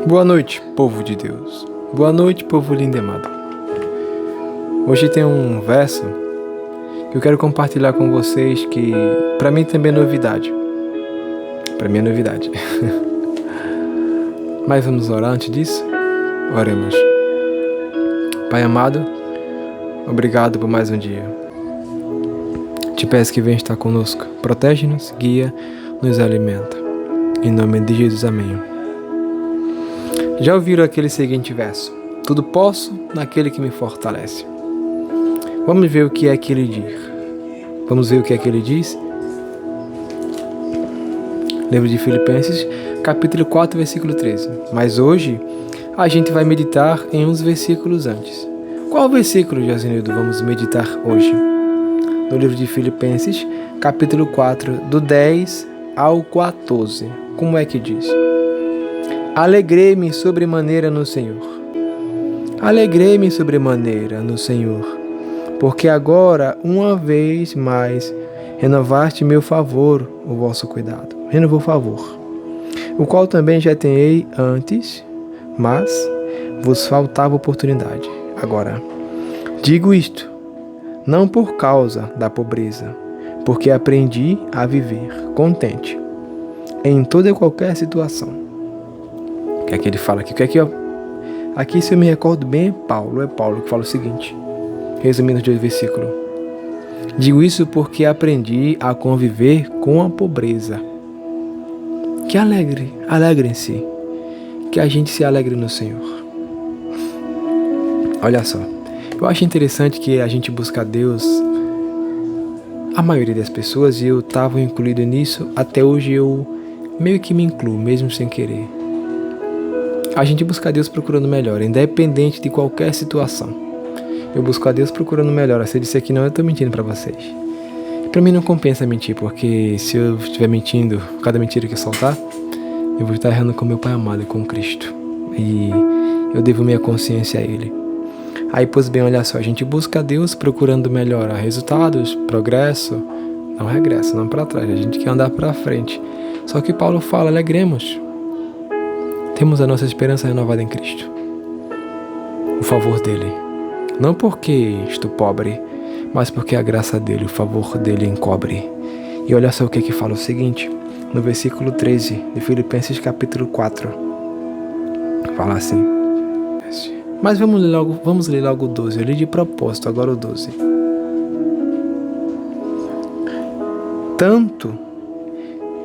Boa noite, povo de Deus. Boa noite, povo lindo e amado. Hoje tem um verso que eu quero compartilhar com vocês que para mim também é novidade. Para mim é novidade. Mas vamos orar antes disso? Oremos. Pai amado, obrigado por mais um dia. Te peço que venha estar conosco. Protege-nos, guia, nos alimenta. Em nome de Jesus, amém. Já ouviram aquele seguinte verso? Tudo posso naquele que me fortalece. Vamos ver o que é que ele diz. Vamos ver o que é que ele diz? Livro de Filipenses, capítulo 4, versículo 13. Mas hoje a gente vai meditar em uns versículos antes. Qual versículo, Jacinildo, vamos meditar hoje? No livro de Filipenses, capítulo 4, do 10 ao 14. Como é que diz? Alegrei-me sobremaneira no Senhor. Alegrei-me sobremaneira no Senhor, porque agora, uma vez mais, renovaste meu favor, o vosso cuidado. Renovou o favor, o qual também já tenhei antes, mas vos faltava oportunidade. Agora, digo isto, não por causa da pobreza, porque aprendi a viver contente em toda e qualquer situação. O que é que ele fala aqui? Aqui, se eu me recordo bem, é Paulo que fala o seguinte, resumindo o versículo. Digo isso porque aprendi a conviver com a pobreza. Que alegrem-se, que a gente se alegre no Senhor. Olha só, eu acho interessante que a gente busca Deus, a maioria das pessoas, e eu estava incluído nisso, até hoje eu meio que me incluo, mesmo sem querer. A gente busca Deus procurando melhor, independente de qualquer situação. Eu busco a Deus procurando melhor. Se eu disser que não, eu estou mentindo para vocês. Para mim não compensa mentir, porque se eu estiver mentindo, cada mentira que eu soltar, eu vou estar errando com meu Pai amado e com Cristo. E eu devo minha consciência a Ele. Aí, pois bem, olha só, a gente busca a Deus procurando melhorar resultados, progresso, não regresso, não para trás, a gente quer andar para frente. Só que Paulo fala, alegremos. Temos a nossa esperança renovada em Cristo. O favor dele. Não porque estou pobre, mas porque a graça dele, o favor dele encobre. E olha só o que fala o seguinte, no versículo 13 de Filipenses capítulo 4. Fala assim. Mas vamos ler logo o 12. Eu li de propósito, agora o 12. Tanto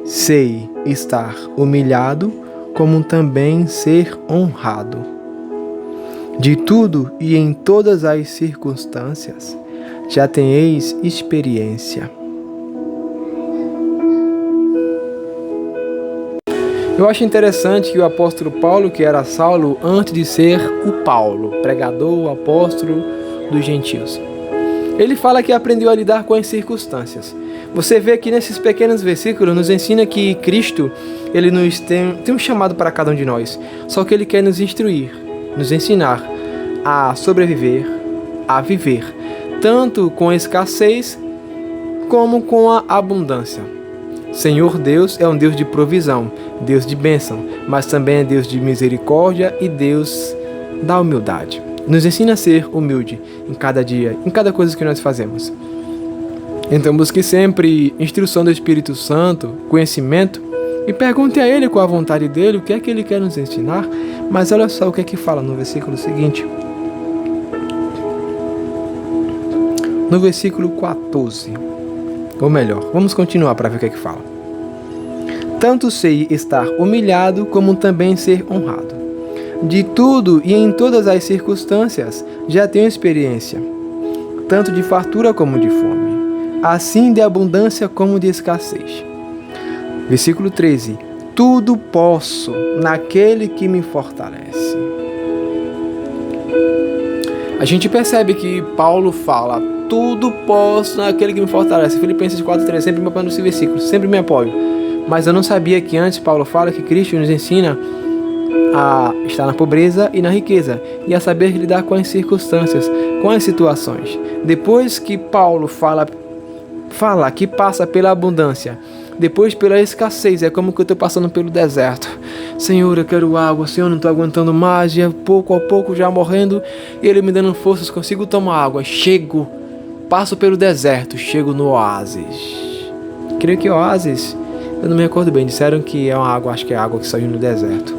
sei estar humilhado, como também ser honrado. De tudo e em todas as circunstâncias, já tenheis experiência. Eu acho interessante que o apóstolo Paulo, que era Saulo, antes de ser o Paulo, pregador, apóstolo dos gentios, ele fala que aprendeu a lidar com as circunstâncias. Você vê que nesses pequenos versículos nos ensina que Cristo, ele nos tem um chamado para cada um de nós. Só que ele quer nos instruir, nos ensinar a sobreviver, a viver, tanto com a escassez como com a abundância. Senhor Deus é um Deus de provisão, Deus de bênção, mas também é Deus de misericórdia e Deus da humildade. Nos ensina a ser humilde em cada dia, em cada coisa que nós fazemos. Então busque sempre instrução do Espírito Santo, conhecimento, e pergunte a Ele qual a vontade dEle, o que é que Ele quer nos ensinar. Mas olha só o que é que fala no versículo seguinte. No versículo 14. Ou melhor, vamos continuar para ver o que é que fala. Tanto sei estar humilhado, como também ser honrado. De tudo e em todas as circunstâncias já tenho experiência, tanto de fartura como de fome, assim de abundância como de escassez. Versículo 13. Tudo posso naquele que me fortalece. A gente percebe que Paulo fala, tudo posso naquele que me fortalece. Filipenses 4:13, sempre me apoio nesse versículo, sempre me apoio. Mas eu não sabia que antes Paulo fala que Cristo nos ensina a estar na pobreza e na riqueza, e a saber lidar com as circunstâncias, com as situações. Depois que Paulo fala que passa pela abundância, depois pela escassez, é como que eu estou passando pelo deserto. Senhor, eu quero água, Senhor, não estou aguentando mais, e pouco a pouco já morrendo, e Ele me dando forças, consigo tomar água. Chego, passo pelo deserto, chego no oásis. Creio que oásis, eu não me recordo bem, disseram que é uma água, acho que é água que saiu no deserto.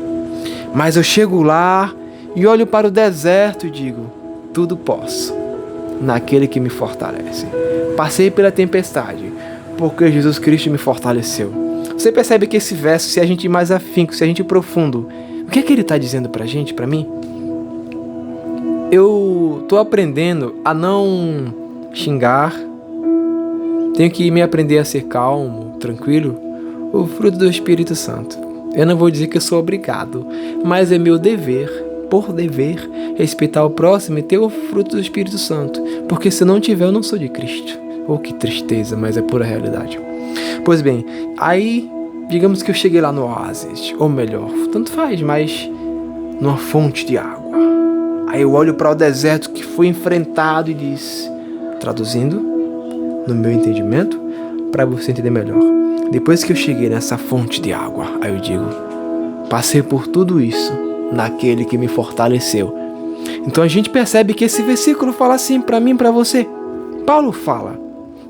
Mas eu chego lá e olho para o deserto e digo, tudo posso, naquele que me fortalece. Passei pela tempestade, porque Jesus Cristo me fortaleceu. Você percebe que esse verso, se a gente ir mais afinco, se a gente ir profundo, o que é que ele está dizendo pra gente, pra mim? Eu tô aprendendo a não xingar, tenho que me aprender a ser calmo, tranquilo, o fruto do Espírito Santo. Eu não vou dizer que eu sou obrigado, mas é meu dever, por dever, respeitar o próximo e ter o fruto do Espírito Santo, porque se não tiver eu não sou de Cristo. Oh, que tristeza, mas é pura realidade. Pois bem, aí, digamos que eu cheguei lá no oásis, ou melhor, tanto faz, mas numa fonte de água. Aí eu olho para o deserto que foi enfrentado e diz, traduzindo, no meu entendimento, para você entender melhor. Depois que eu cheguei nessa fonte de água, aí eu digo, passei por tudo isso naquele que me fortaleceu. Então a gente percebe que esse versículo fala assim para mim e para você. Paulo fala,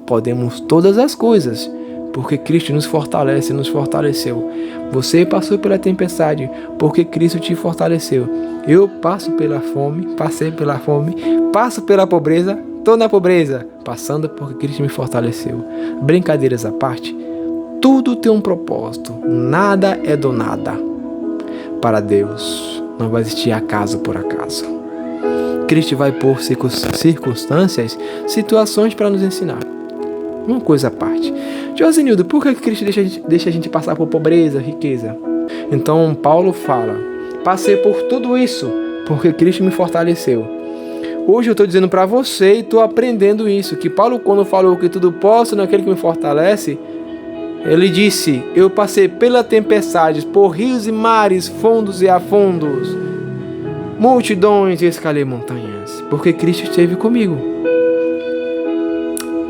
podemos todas as coisas, porque Cristo nos fortalece, nos fortaleceu. Você passou pela tempestade, porque Cristo te fortaleceu. Eu passo pela fome, passei pela fome, passo pela pobreza, estou na pobreza, passando porque Cristo me fortaleceu. Brincadeiras à parte, tudo tem um propósito, nada é do nada. Para Deus, não vai existir acaso por acaso. Cristo vai pôr circunstâncias, situações para nos ensinar. Uma coisa à parte. Josenildo, por que Cristo deixa a gente passar por pobreza, riqueza? Então Paulo fala, passei por tudo isso, porque Cristo me fortaleceu. Hoje eu estou dizendo para você e estou aprendendo isso, que Paulo quando falou que tudo posso naquele que me fortalece, ele disse, eu passei pela tempestade, por rios e mares, fundos e afundos, multidões e escalei montanhas, porque Cristo esteve comigo.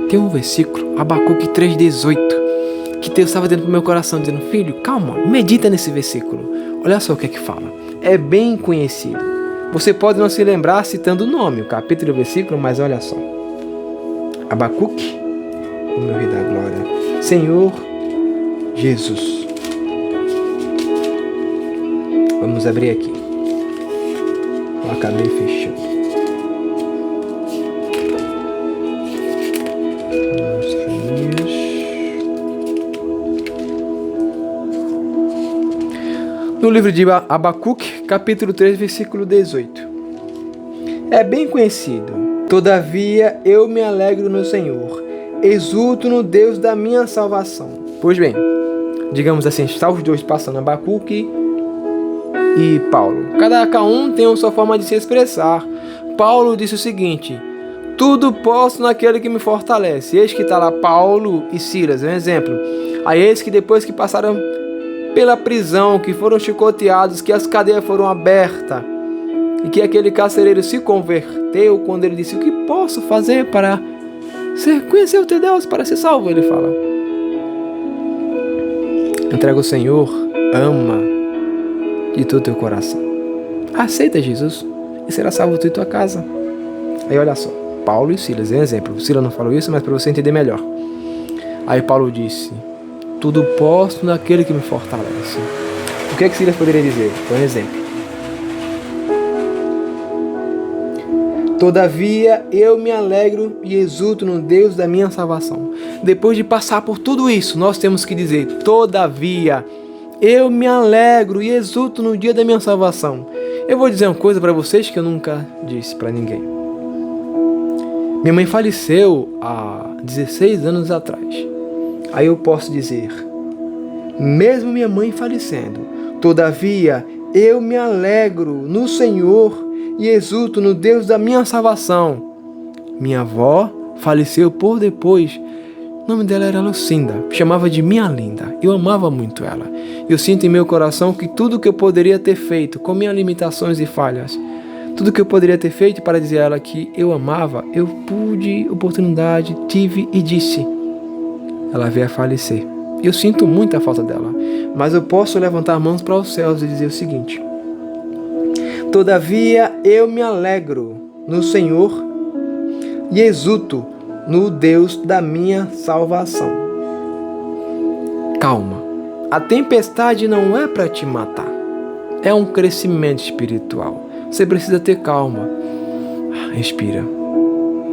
Tem um versículo, Abacuque 3,18, que Deus estava dentro do meu coração, dizendo, filho, calma, medita nesse versículo. Olha só o que é que fala. É bem conhecido. Você pode não se lembrar citando o nome, o capítulo e o versículo, mas olha só. Abacuque, o meu Rei da Glória, Senhor Jesus. Vamos abrir aqui. Eu acabei fechando. No livro de Abacuque, capítulo 3, versículo 18. É bem conhecido. Todavia eu me alegro no Senhor, exulto no Deus da minha salvação. Pois bem, digamos assim, está os dois passando, Abacuque e Paulo. Cada um tem a sua forma de se expressar. Paulo disse o seguinte, tudo posso naquele que me fortalece. Eis que está lá Paulo e Silas, é um exemplo. Aí eis que depois que passaram pela prisão, que foram chicoteados, que as cadeias foram abertas, e que aquele carcereiro se converteu quando ele disse, o que posso fazer para conhecer o teu Deus, para ser salvo? Ele fala, entrega ao Senhor, ama de todo o teu coração, aceita Jesus e será salvo tu e tua casa. Aí olha só, Paulo e Silas, é um exemplo. Silas não falou isso, mas para você entender melhor. Aí Paulo disse, tudo posso naquele que me fortalece. O que é que Silas poderia dizer? Por exemplo, todavia eu me alegro e exulto no Deus da minha salvação. Depois de passar por tudo isso, nós temos que dizer, todavia eu me alegro e exulto no dia da minha salvação. Eu vou dizer uma coisa para vocês que eu nunca disse para ninguém. Minha mãe faleceu há 16 anos atrás. Aí eu posso dizer, mesmo minha mãe falecendo, todavia eu me alegro no Senhor e exulto no Deus da minha salvação. Minha avó faleceu por depois. O nome dela era Lucinda, chamava de minha linda. Eu amava muito ela. Eu sinto em meu coração que tudo que eu poderia ter feito, com minhas limitações e falhas, tudo que eu poderia ter feito para dizer a ela que eu amava, eu pude, oportunidade, tive e disse. Ela veio a falecer. Eu sinto muita falta dela, mas eu posso levantar as mãos para os céus e dizer o seguinte: todavia eu me alegro no Senhor e exulto no Deus da minha salvação. Calma, a tempestade não é para te matar, é um crescimento espiritual. Você precisa ter calma. Respira.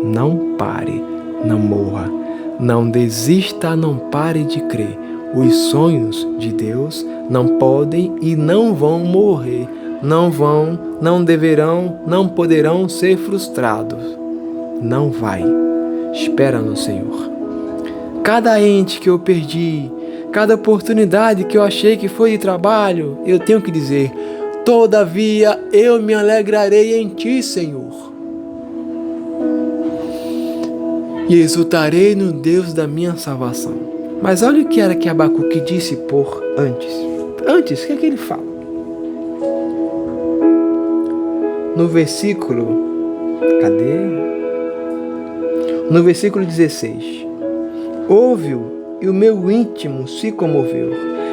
Não pare, não morra, não desista, não pare de crer. Os sonhos de Deus não podem e não vão morrer, não deverão, não poderão ser frustrados. Não vai. Espera no Senhor. Cada ente que eu perdi, cada oportunidade que eu achei que foi de trabalho, eu tenho que dizer: todavia eu me alegrarei em ti, Senhor. E exultarei no Deus da minha salvação. Mas olha o que era que Abacuque disse por antes. Antes, o que é que ele fala? No versículo... Cadê? No versículo 16. Ouve-o e o meu íntimo se comoveu.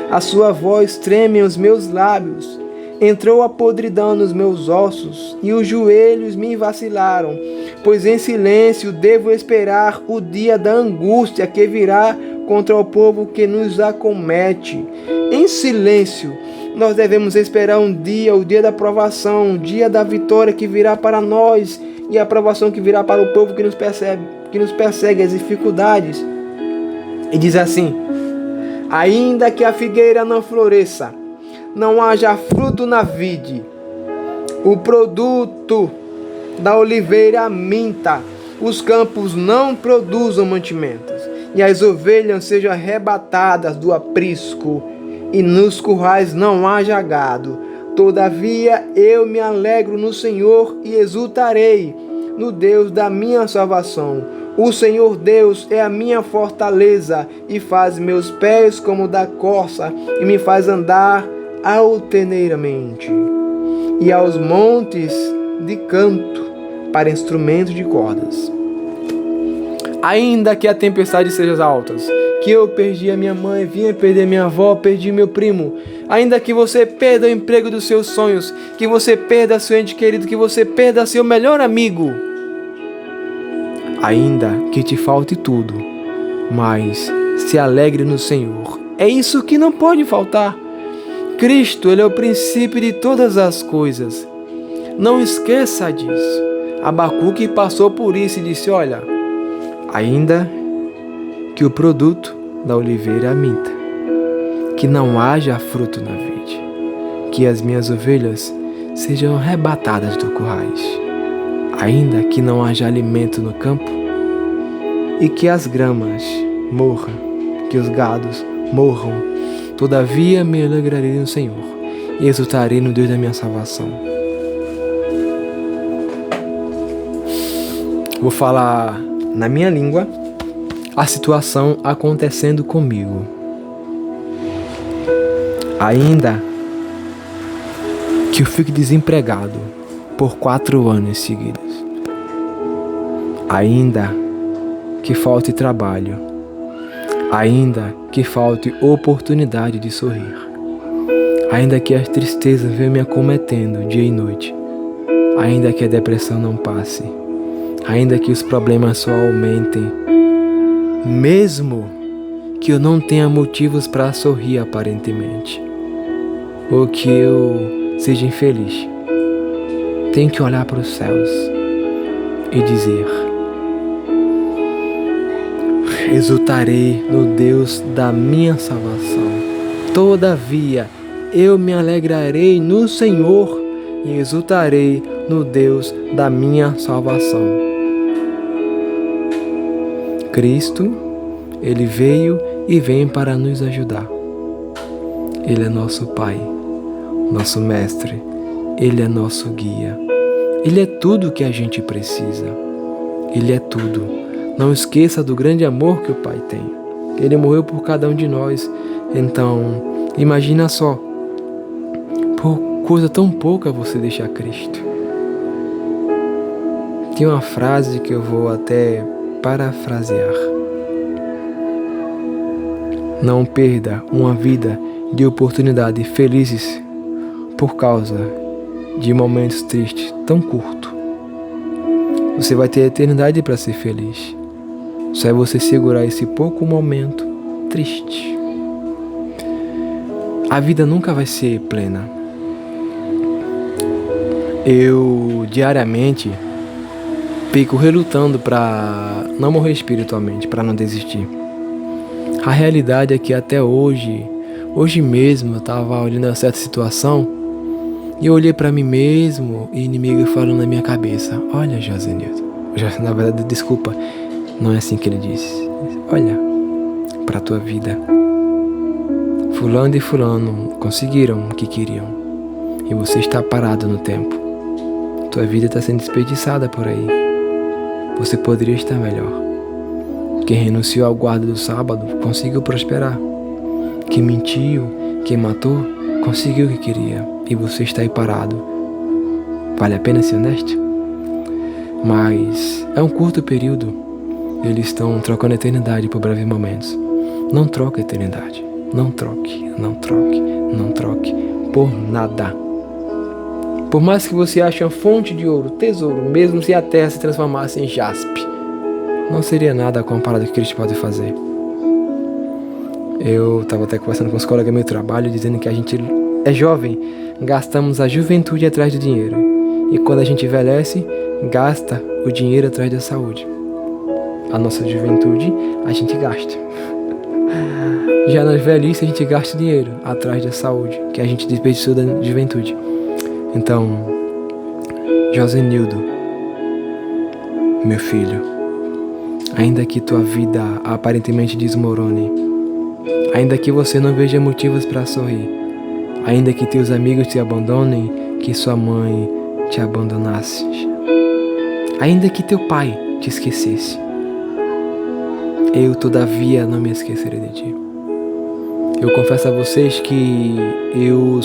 A sua voz treme os meus lábios. Entrou a podridão nos meus ossos e os joelhos me vacilaram, pois em silêncio devo esperar o dia da angústia que virá contra o povo que nos acomete. Em silêncio nós devemos esperar um dia, o dia da provação, o dia da vitória que virá para nós e a provação que virá para o povo que nos persegue, as dificuldades. E diz assim: ainda que a figueira não floresça, não haja fruto na vide, o produto da oliveira minta, os campos não produzam mantimentos, e as ovelhas sejam arrebatadas do aprisco, e nos currais não haja gado. Todavia eu me alegro no Senhor e exultarei no Deus da minha salvação. O Senhor Deus é a minha fortaleza e faz meus pés como da corça e me faz andar altaneiramente e aos montes de canto para instrumentos de cordas. Ainda que a tempestade seja alta, que eu perdi a minha mãe, vinha perder minha avó, perdi meu primo, ainda que você perda o emprego dos seus sonhos, que você perda seu ente querido, que você perda seu melhor amigo, ainda que te falte tudo, mas se alegre no Senhor. É isso que não pode faltar. Cristo, Ele é o princípio de todas as coisas. Não esqueça disso. Abacuque passou por isso e disse: olha, ainda que o produto da oliveira minta, que não haja fruto na vide, que as minhas ovelhas sejam arrebatadas do currais, ainda que não haja alimento no campo, e que as gramas morram, que os gados morram, todavia me alegrarei no Senhor e exultarei no Deus da minha salvação. Vou falar na minha língua a situação acontecendo comigo. Ainda que eu fique desempregado por 4 anos seguidos, ainda que falte trabalho, ainda que falte oportunidade de sorrir, ainda que as tristezas venham me acometendo dia e noite, ainda que a depressão não passe, ainda que os problemas só aumentem, mesmo que eu não tenha motivos para sorrir aparentemente, ou que eu seja infeliz, tenho que olhar para os céus e dizer: exultarei no Deus da minha salvação. Todavia eu me alegrarei no Senhor e exultarei no Deus da minha salvação. Cristo, Ele veio e vem para nos ajudar. Ele é nosso Pai, nosso Mestre, Ele é nosso guia. Ele é tudo o que a gente precisa. Ele é tudo. Não esqueça do grande amor que o Pai tem. Ele morreu por cada um de nós. Então, imagina só, por coisa tão pouca você deixar Cristo. Tem uma frase que eu vou até parafrasear. Não perda uma vida de oportunidades felizes por causa de momentos tristes tão curtos. Você vai ter a eternidade para ser feliz. Só é você segurar esse pouco momento triste. A vida nunca vai ser plena. Eu diariamente fico relutando para não morrer espiritualmente, para não desistir. A realidade é que até hoje mesmo eu estava olhando uma certa situação e eu olhei para mim mesmo e o inimigo falou na minha cabeça: olha, Josenildo, na verdade, desculpa, não é assim que ele disse. Olha para a tua vida. Fulano e fulano conseguiram o que queriam e você está parado no tempo. Tua vida está sendo desperdiçada por aí. Você poderia estar melhor. Quem renunciou ao guarda do sábado conseguiu prosperar. Quem mentiu, quem matou, conseguiu o que queria. E você está aí parado. Vale a pena ser honesto? Mas é um curto período. Eles estão trocando a eternidade por breves momentos. Não troque a eternidade. Não troque, não troque, não troque por nada. Por mais que você ache uma fonte de ouro, tesouro, mesmo se a terra se transformasse em jaspe, não seria nada comparado ao que Cristo pode fazer. Eu estava até conversando com os colegas do meu trabalho, dizendo que a gente é jovem, gastamos a juventude atrás do dinheiro. E quando a gente envelhece, gasta o dinheiro atrás da saúde. A nossa juventude, a gente gasta. Já na velhice, a gente gasta dinheiro atrás da saúde, que a gente desperdiçou da juventude. Então, Josenildo, meu filho, ainda que tua vida aparentemente desmorone, ainda que você não veja motivos para sorrir, ainda que teus amigos te abandonem, que sua mãe te abandonasse, ainda que teu pai te esquecesse, eu todavia não me esquecerei de ti. Eu confesso a vocês que eu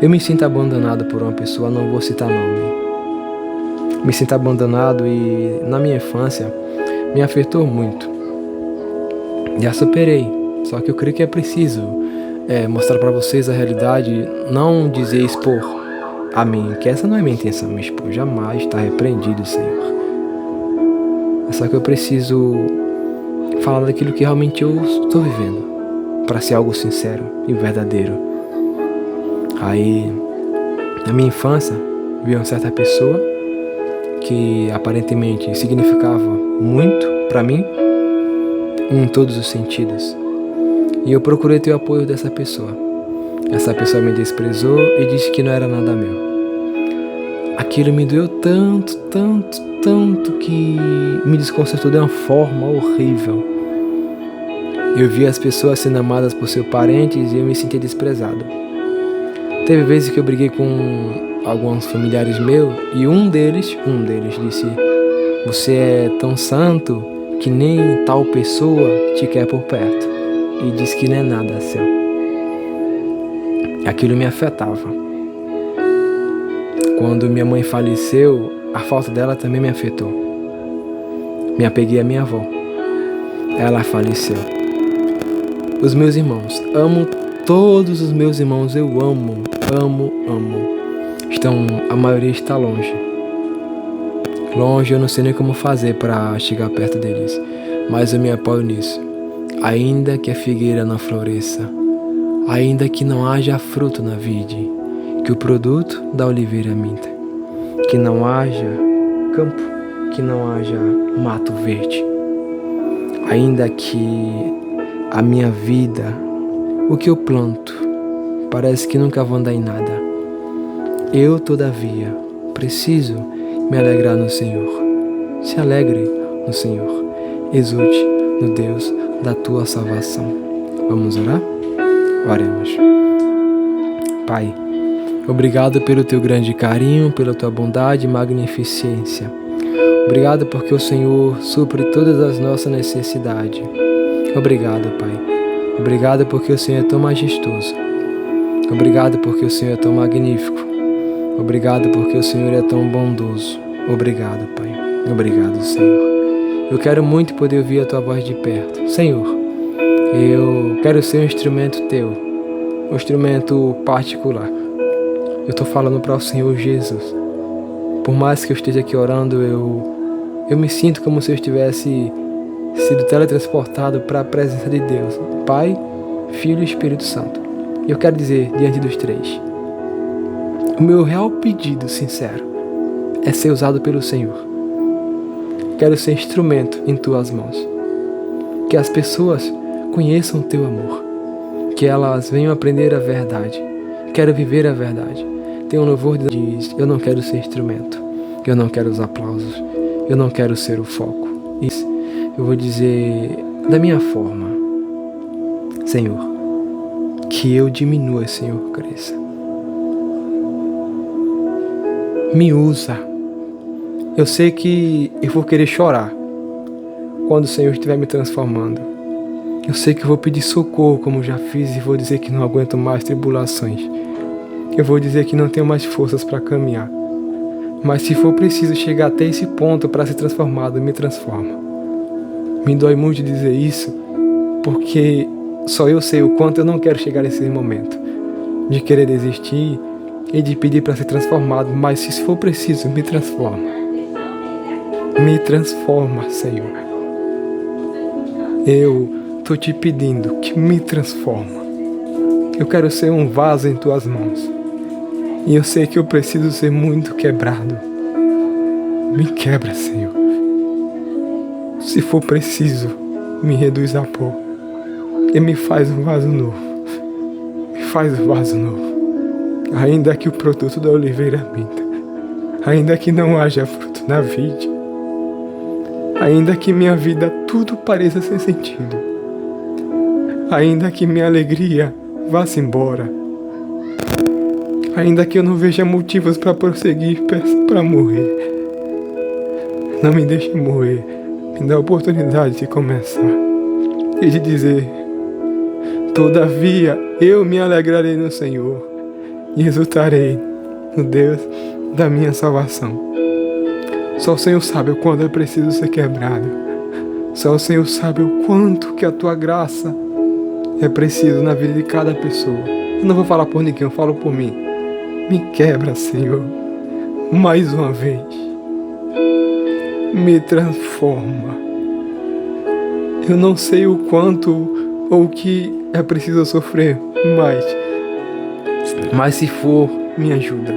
me sinto abandonado por uma pessoa, não vou citar nome. Me sinto abandonado e na minha infância me afetou muito. Já superei, só que eu creio que é preciso mostrar para vocês a realidade, não dizer expor a mim, que essa não é minha intenção, me expor, jamais está repreendido, Senhor. Só que eu preciso falar daquilo que realmente eu estou vivendo, para ser algo sincero e verdadeiro. Aí, na minha infância, vi uma certa pessoa que aparentemente significava muito para mim, em todos os sentidos. E eu procurei ter o apoio dessa pessoa. Essa pessoa me desprezou e disse que não era nada meu. Aquilo me doeu tanto, tanto, tanto que me desconcertou de uma forma horrível. Eu vi as pessoas sendo amadas por seus parentes e eu me sentia desprezado. Teve vezes que eu briguei com alguns familiares meus e um deles disse: você é tão santo que nem tal pessoa te quer por perto. E disse que não é nada seu. Aquilo me afetava. Quando minha mãe faleceu, a falta dela também me afetou. Me apeguei à minha avó. Ela faleceu. Os meus irmãos, amo todos os meus irmãos, eu amo. A maioria está longe. Longe, eu não sei nem como fazer para chegar perto deles, mas eu me apoio nisso. Ainda que a figueira não floresça, ainda que não haja fruto na vide, que o produto da oliveira minta, que não haja campo, que não haja mato verde, ainda que a minha vida, o que eu planto, parece que nunca vou andar em nada, eu todavia preciso me alegrar no Senhor. Se alegre no Senhor, exulte no Deus da tua salvação. Vamos orar? Oremos. Pai, obrigado pelo teu grande carinho, pela tua bondade e magnificência. Obrigado porque o Senhor supre todas as nossas necessidades. Obrigado, Pai. Obrigado porque o Senhor é tão majestoso. Obrigado porque o Senhor é tão magnífico. Obrigado porque o Senhor é tão bondoso. Obrigado, Pai. Obrigado, Senhor. Eu quero muito poder ouvir a tua voz de perto. Senhor, Eu quero ser um instrumento teu, um instrumento particular. Eu estou falando para o Senhor Jesus. Por mais que eu esteja aqui orando, eu me sinto como se eu estivesse sido teletransportado para a presença de Deus, Pai, Filho e Espírito Santo. E eu quero dizer, diante dos três, o meu real pedido sincero é ser usado pelo Senhor. Quero ser instrumento em tuas mãos. Que as pessoas conheçam o teu amor. Que elas venham aprender a verdade. Quero viver a verdade. Tem um louvor que diz, eu não quero ser instrumento. Eu não quero os aplausos. Eu não quero ser o foco. Isso eu vou dizer da minha forma. Senhor, que eu diminua, Senhor, cresça. Me usa. Eu sei que eu vou querer chorar quando o Senhor estiver me transformando. Eu sei que eu vou pedir socorro, como já fiz, e vou dizer que não aguento mais tribulações. Eu vou dizer que não tenho mais forças para caminhar. Mas se for preciso chegar até esse ponto para ser transformado, me transforma. Me dói muito dizer isso, porque só eu sei o quanto eu não quero chegar nesse momento de querer desistir e de pedir para ser transformado, mas se for preciso, me transforma. Me transforma, Senhor. Eu estou te pedindo que me transforma. Eu quero ser um vaso em tuas mãos. E eu sei que eu preciso ser muito quebrado. Me quebra, Senhor. Se for preciso, me reduz a pó. E me faz um vaso novo. Me faz um vaso novo. Ainda que o produto da oliveira minta, ainda que não haja fruto na vide, ainda que minha vida tudo pareça sem sentido, ainda que minha alegria vá-se embora, ainda que eu não veja motivos para prosseguir, peço para morrer. Não me deixe morrer, me dá a oportunidade de começar e de dizer, todavia eu me alegrarei no Senhor e exultarei no Deus da minha salvação. Só o Senhor sabe o quanto eu preciso ser quebrado. Só o Senhor sabe o quanto que a tua graça é preciso na vida de cada pessoa. Eu não vou falar por ninguém, eu falo por mim. Me quebra, Senhor, mais uma vez. Me transforma. Eu não sei o quanto ou o que é preciso sofrer, mas se for, me ajuda.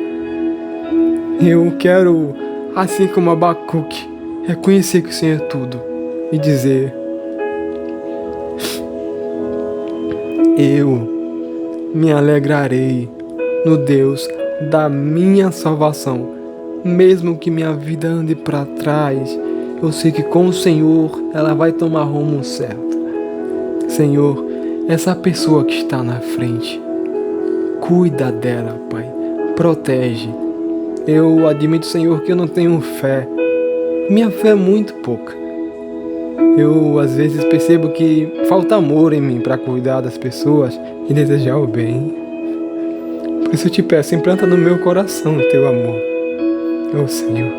Eu quero, assim como Abacuque, reconhecer que o Senhor é tudo e dizer, eu me alegrarei no Deus da minha salvação. Mesmo que minha vida ande para trás, eu sei que com o Senhor ela vai tomar rumo certo. Senhor, essa pessoa que está na frente, cuida dela, Pai. Protege. Eu admito, Senhor, que eu não tenho fé. Minha fé é muito pouca. Eu, às vezes, percebo que falta amor em mim para cuidar das pessoas e desejar o bem. Por isso eu te peço, implanta no meu coração o teu amor. Oh, Senhor.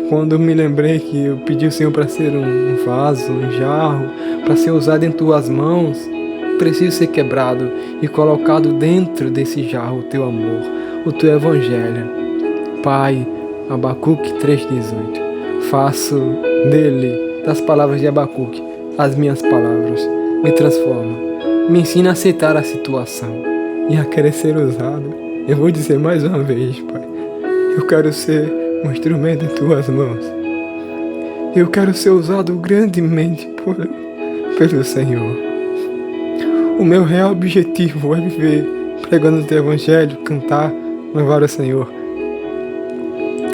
Quando me lembrei que eu pedi ao Senhor para ser um vaso, um jarro, para ser usado em tuas mãos, preciso ser quebrado e colocado dentro desse jarro o teu amor, o teu evangelho. Pai, Abacuque 3,18. Faço dele, das palavras de Abacuque, as minhas palavras. Me transforma. Me ensina a aceitar a situação e a querer ser usado. Eu vou dizer mais uma vez, Pai. Eu quero ser um instrumento em tuas mãos. Eu quero ser usado grandemente pelo Senhor. O meu real objetivo é viver pregando o teu evangelho, cantar, louvar o Senhor.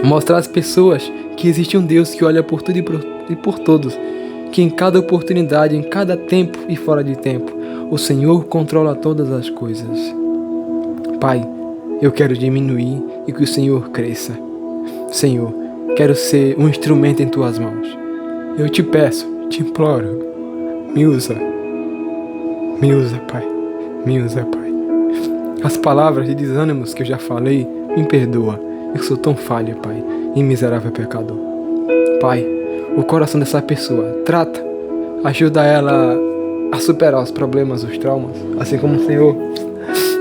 Mostrar às pessoas que existe um Deus que olha por tudo e por todos, que em cada oportunidade, em cada tempo e fora de tempo, o Senhor controla todas as coisas. Pai, eu quero diminuir e que o Senhor cresça. Senhor, quero ser um instrumento em tuas mãos. Eu te peço, te imploro, me usa. Me usa, Pai. Me usa, Pai. As palavras de desânimos que eu já falei, me perdoa. Eu sou tão falho, Pai, e miserável pecador. Pai, o coração dessa pessoa, trata, ajuda ela a superar os problemas, os traumas, assim como o Senhor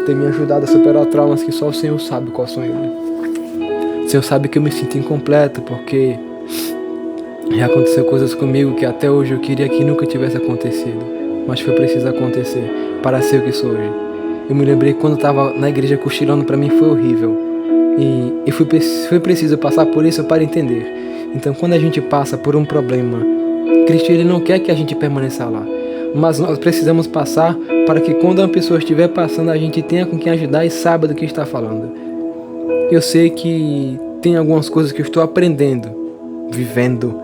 tem me ajudado a superar traumas que só o Senhor sabe qual são eles. O Senhor sabe que eu me sinto incompleto porque já aconteceu coisas comigo que até hoje eu queria que nunca tivesse acontecido, mas foi preciso acontecer para ser o que sou hoje. Eu me lembrei que quando eu estava na igreja cochilando, para mim foi horrível. E foi preciso passar por isso para entender. Então, quando a gente passa por um problema, Cristo ele não quer que a gente permaneça lá, mas nós precisamos passar para que quando uma pessoa estiver passando, a gente tenha com quem ajudar e saiba do que está falando. Eu sei que tem algumas coisas que eu estou aprendendo, vivendo,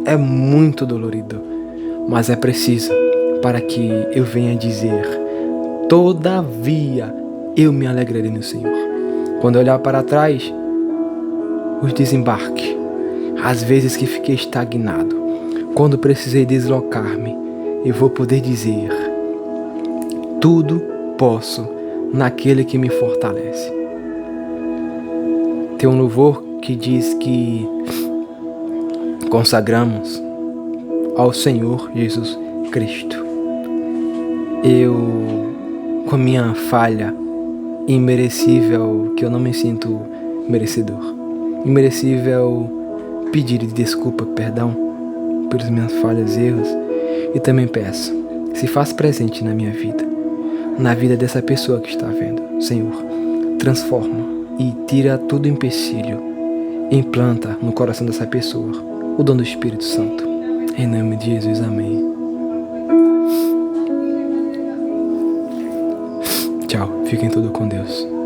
é muito dolorido, mas é preciso para que eu venha dizer: todavia eu me alegrarei no Senhor. Quando eu olhar para trás, os desembarques, as vezes que fiquei estagnado, quando precisei deslocar-me, eu vou poder dizer: tudo posso naquele que me fortalece. Tem um louvor que diz que consagramos ao Senhor Jesus Cristo. Eu, com a minha falha imerecível, que eu não me sinto merecedor, imerecível pedir desculpa, perdão pelas minhas falhas e erros, e também peço, se faz presente na minha vida, na vida dessa pessoa que está vendo. Senhor, transforma e tira todo empecilho, implanta no coração dessa pessoa o dom do Espírito Santo. Em nome de Jesus, amém. Tchau, fiquem todos com Deus.